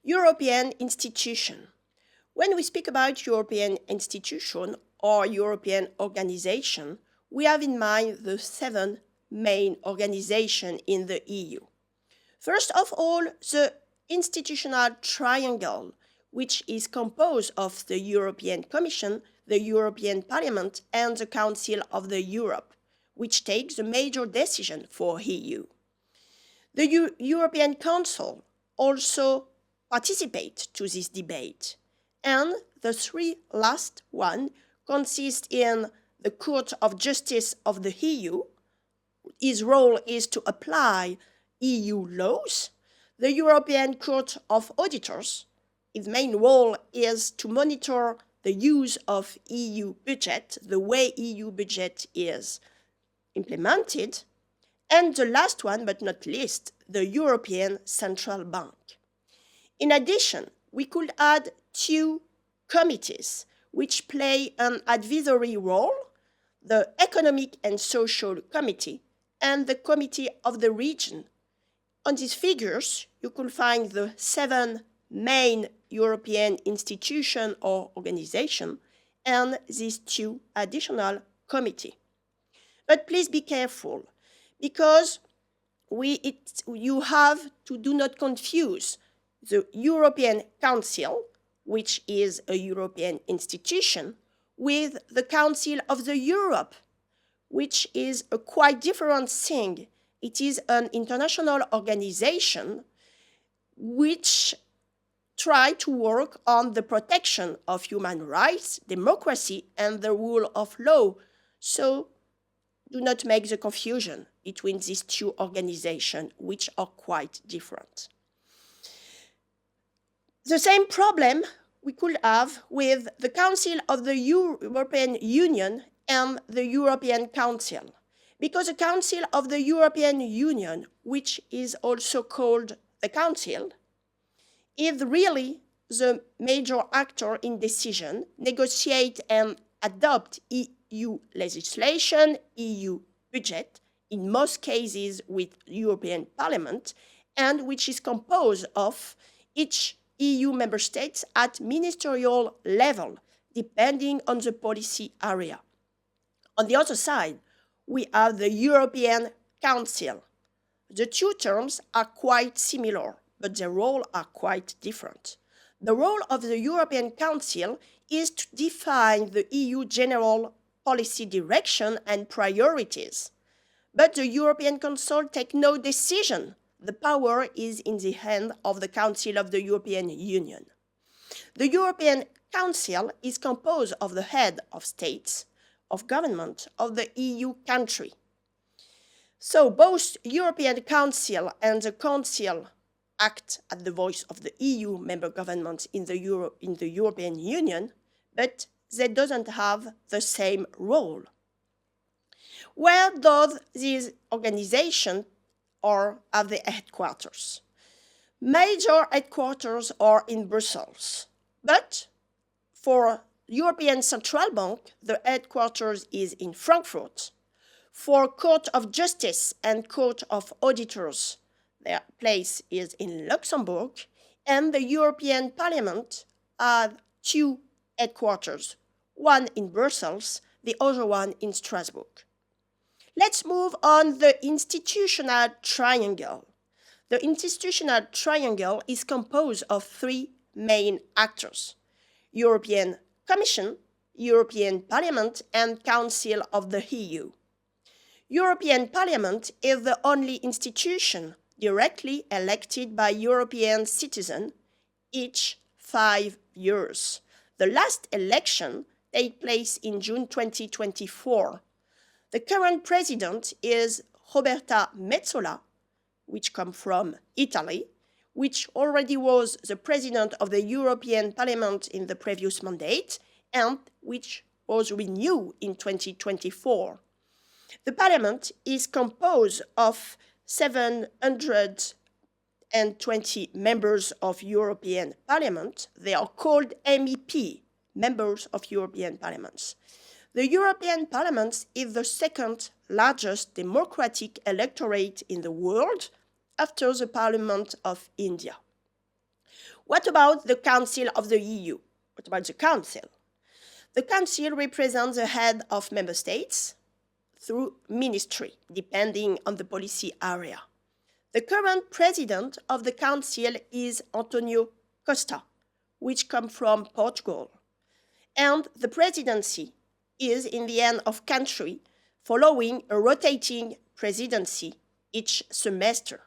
European institution. When we speak about European institution or European organization, we have in mind the 7 main organizations in the EU. First of all, the institutional triangle, which is composed of the European Commission, the European Parliament, and the Council of the Europe, which takes the major decision for EU. The European Council also participates to this debate, and the 3 last one consist in the Court of Justice of the EU. His role is to apply EU laws. The European Court of Auditors, its main role is to monitor the use of EU budget, the way EU budget is implemented. And the last one, but not least, the European Central Bank. In addition, we could add 2 committees which play an advisory role, the Economic and Social Committee and the Committee of the Region. On these figures, you could find the 7 main European institutions or organizations and these 2 additional committees. But please be careful, because you have to do not confuse the European Council, which is a European institution, with the Council of the Europe, which is a quite different thing. It is an international organization which tries to work on the protection of human rights, democracy, and the rule of law. So do not make the confusion between these 2 organizations, which are quite different. The same problem we could have with the Council of the European Union and the European Council, because the Council of the European Union, which is also called the Council, is really the major actor in decision, negotiate and adopt EU legislation, EU budget, in most cases with European Parliament, and which is composed of each EU member states at ministerial level, depending on the policy area. On the other side, we have the European Council. The 2 terms are quite similar, but their roles are quite different. The role of the European Council is to define the EU general policy direction and priorities. But the European Council takes no decision. The power is in the hand of the Council of the European Union. The European Council is composed of the head of states, of government of the EU country. So both European Council and the Council act at the voice of the EU member governments in the European Union, but they don't have the same role. Where does these organizations have their headquarters? Major headquarters are in Brussels, but for European Central Bank, the headquarters is in Frankfurt. For Court of Justice and Court of Auditors, their place is in Luxembourg, and the European Parliament has 2 headquarters, one in Brussels, the other one in Strasbourg. Let's move on the institutional triangle. The institutional triangle is composed of 3 main actors: European Commission, European Parliament, and Council of the EU. European Parliament is the only institution directly elected by European citizens each 5 years. The last election takes place in June 2024. The current president is Roberta Metsola, which comes from Italy, which already was the president of the European Parliament in the previous mandate and which was renewed in 2024. The Parliament is composed of 720 members of European Parliament. They are called MEP, members of European Parliaments. The European Parliament is the 2nd largest democratic electorate in the world after the Parliament of India. What about the Council of the EU? What about the Council? The Council represents the head of member states through ministry, depending on the policy area. The current president of the Council is Antonio Costa, which comes from Portugal. And the presidency is in the hand of country, following a rotating presidency each semester.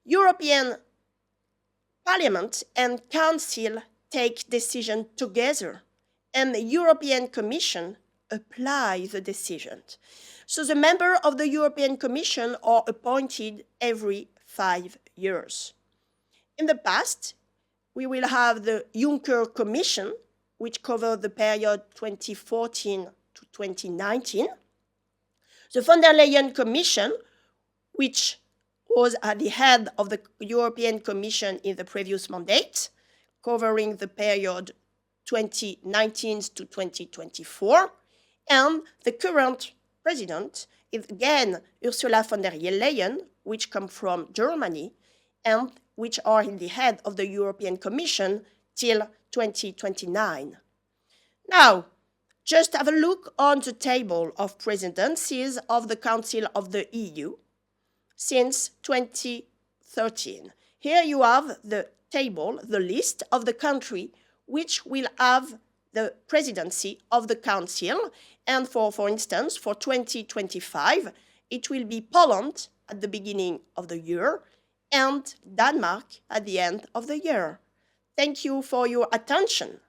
European Parliament and Council take decisions together, and the European Commission apply the decisions. So the members of the European Commission are appointed every 5 years. In the past, we will have the Juncker Commission, which covers the period 2014 to 2019, the von der Leyen Commission, which was at the head of the European Commission in the previous mandate, covering the period 2019 to 2024, and the current president is again Ursula von der Leyen, which comes from Germany, and which are in the head of the European Commission till 2029. Now, just have a look on the table of presidencies of the Council of the EU since 2013. Here you have the table, the list of the country which will have the presidency of the Council, and for instance, for 2025, it will be Poland at the beginning of the year and Denmark at the end of the year. Thank you for your attention.